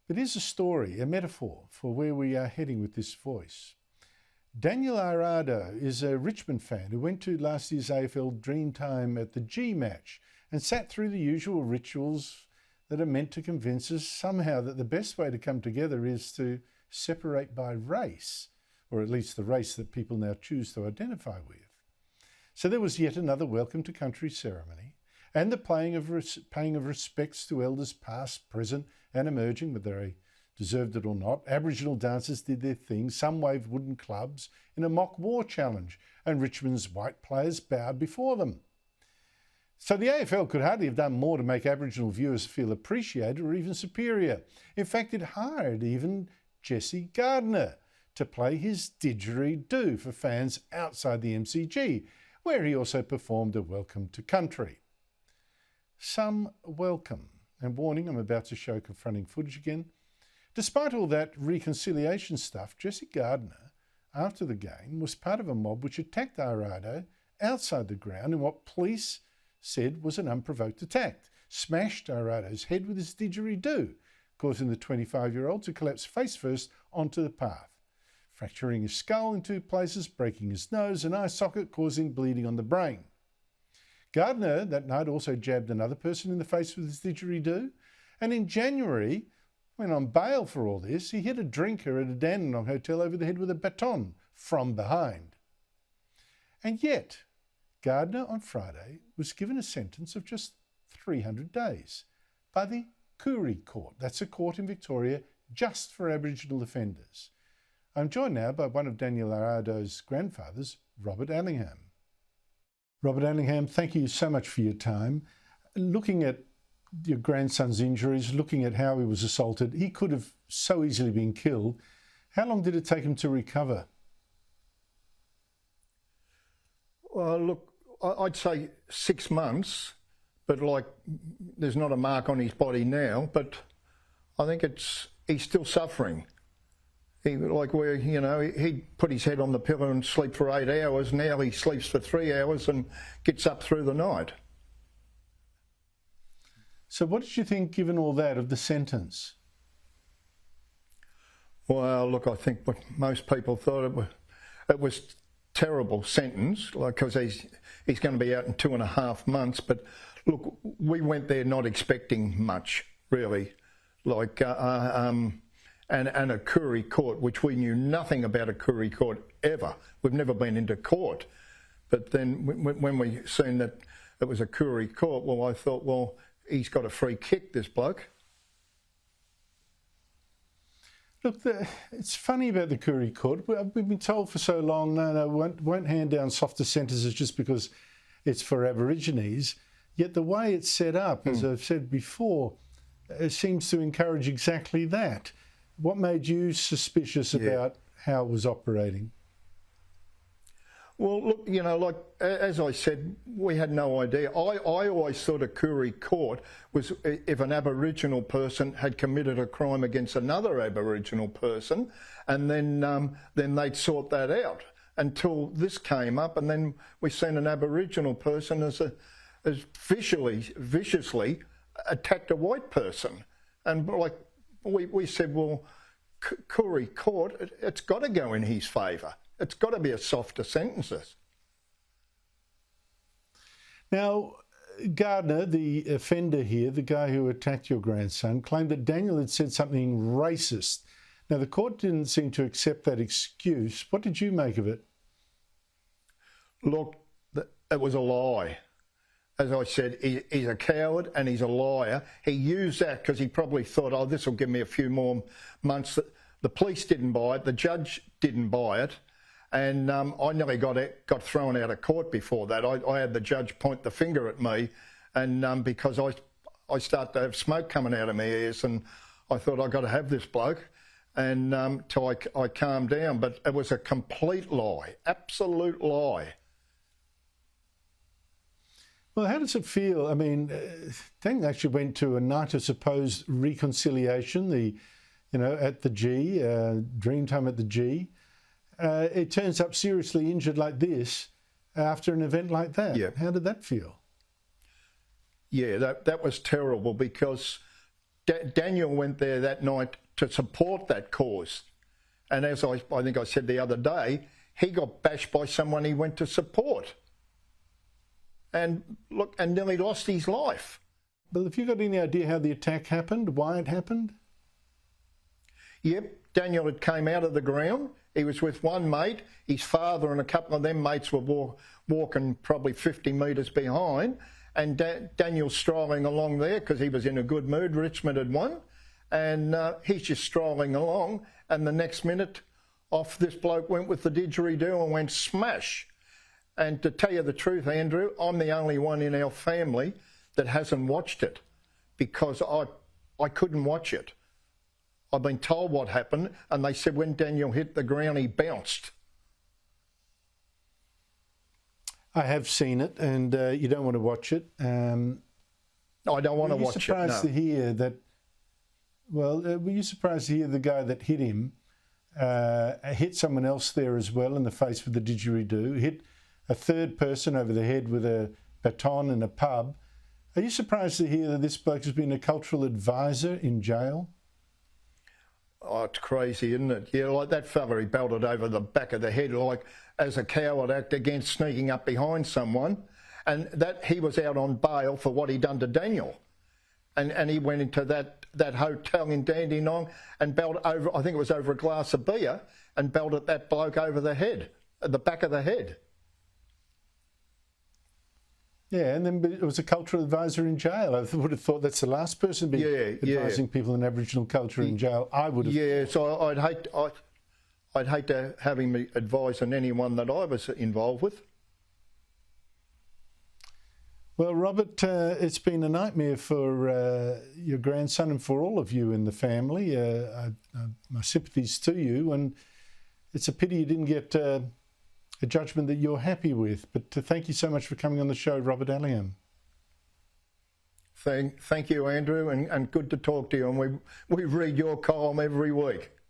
But here's a story, a metaphor for where we are heading with this voice. Daniel Ierado is a Richmond fan who went to last year's AFL Dreamtime at the G match and sat through the usual rituals that are meant to convince us somehow that the best way to come together is to separate by race, or at least the race that people now choose to identify with. So there was yet another welcome to country ceremony and the paying of respects to elders past, present and emerging, whether they deserved it or not. Aboriginal dancers did their thing. Some waved wooden clubs in a mock war challenge, and Richmond's white players bowed before them. So the AFL could hardly have done more to make Aboriginal viewers feel appreciated or even superior. In fact, it hired even Jesse Gardiner to play his didgeridoo for fans outside the MCG, where he also performed a welcome to country. Some welcome. And warning, I'm about to show confronting footage again. Despite all that reconciliation stuff, Jesse Gardiner, after the game, was part of a mob which attacked Ierado outside the ground in what police said was an unprovoked attack, smashed Irado's head with his didgeridoo, causing the 25-year-old to collapse face first onto the path, fracturing his skull in 2 places, breaking his nose and eye socket, causing bleeding on the brain. Gardiner that night also jabbed another person in the face with his didgeridoo, and in January, when on bail for all this, he hit a drinker at a Dandenong hotel over the head with a baton from behind. And yet, Gardiner on Friday was given a sentence of just 300 days by the Koori Court. That's a court in Victoria just for Aboriginal offenders. I'm joined now by one of Daniel Ierado's grandfathers, Robert Allingham. Robert Allingham, thank you so much for your time. Looking at your grandson's injuries, looking at how he was assaulted, he could have so easily been killed. How long did it take him to recover? Well, look, I'd say 6 months, but like there's not a mark on his body now, but I think he's still suffering. He'd put his head on the pillow and sleep for 8 hours. Now he sleeps for 3 hours and gets up through the night. So what did you think, given all that, of the sentence? Well, look, I think what most people thought it was terrible sentence, because he's going to be out in 2.5 months. But look, we went there not expecting much, really. And a Koori court, which we knew nothing about a Koori court ever. We've never been into court. But then when we seen that it was a Koori court, well, I thought, well, he's got a free kick, this bloke. Look, it's funny about the Koori court. We've been told for so long, no, won't hand down softer sentences just because it's for Aborigines. Yet the way it's set up, as I've said before, it seems to encourage exactly that. What made you suspicious about how it was operating? Well, look, as I said, we had no idea. I always thought a Koori court was if an Aboriginal person had committed a crime against another Aboriginal person, and then they'd sort that out until this came up, and then we seen an Aboriginal person as viciously attacked a white person, and like. We said, well, Koori court, it's got to go in his favour. It's got to be a softer sentences. Now, Gardiner, the offender here, the guy who attacked your grandson, claimed that Daniel had said something racist. Now, the court didn't seem to accept that excuse. What did you make of it? Look, it was a lie. As I said, he's a coward and he's a liar. He used that because he probably thought, oh, this will give me a few more months. The police didn't buy it. The judge didn't buy it. And I nearly got thrown out of court before that. I had the judge point the finger at me, and because I started to have smoke coming out of my ears, and I thought, I've got to have this bloke. And till I calmed down. But it was a complete lie, absolute lie. Well, how does it feel? I mean, Daniel actually went to a night of supposed reconciliation, at the G, Dreamtime at the G. It turns up seriously injured like this after an event like that. Yeah. How did that feel? Yeah, that was terrible, because Daniel went there that night to support that cause. And as I think I said the other day, he got bashed by someone he went to support. And look, and nearly lost his life. Well, have you got any idea how the attack happened, why it happened? Yep, Daniel had came out of the ground. He was with one mate. His father and a couple of them mates were walking probably 50 metres behind. And Daniel's strolling along there because he was in a good mood. Richmond had won. And he's just strolling along. And the next minute, off this bloke went with the didgeridoo and went smash. And to tell you the truth, Andrew, I'm the only one in our family that hasn't watched it because I couldn't watch it. I've been told what happened, and they said when Daniel hit the ground, he bounced. I have seen it, and you don't want to watch it. I don't want to watch it, no. Were you surprised to hear that, well, were you surprised to hear the guy that hit him hit someone else there as well in the face with the didgeridoo, hit a third person over the head with a baton in a pub? Are you surprised to hear that this bloke has been a cultural advisor in jail? Oh, it's crazy, isn't it? Yeah, like that fella, he belted over the back of the head like as a coward act against sneaking up behind someone. And that he was out on bail for what he'd done to Daniel. And he went into that hotel in Dandenong and belted over, I think it was over a glass of beer, and belted that bloke over the head, at the back of the head. Yeah, and then it was a cultural advisor in jail. I would have thought that's the last person to be advising people in Aboriginal culture in jail. I would have. Yeah, so I'd hate to have him advise on anyone that I was involved with. Well, Robert, it's been a nightmare for your grandson and for all of you in the family. My sympathies to you, and it's a pity you didn't get a judgment that you're happy with. But thank you so much for coming on the show, Robert Allingham. Thank you, Andrew, and good to talk to you. And we read your column every week.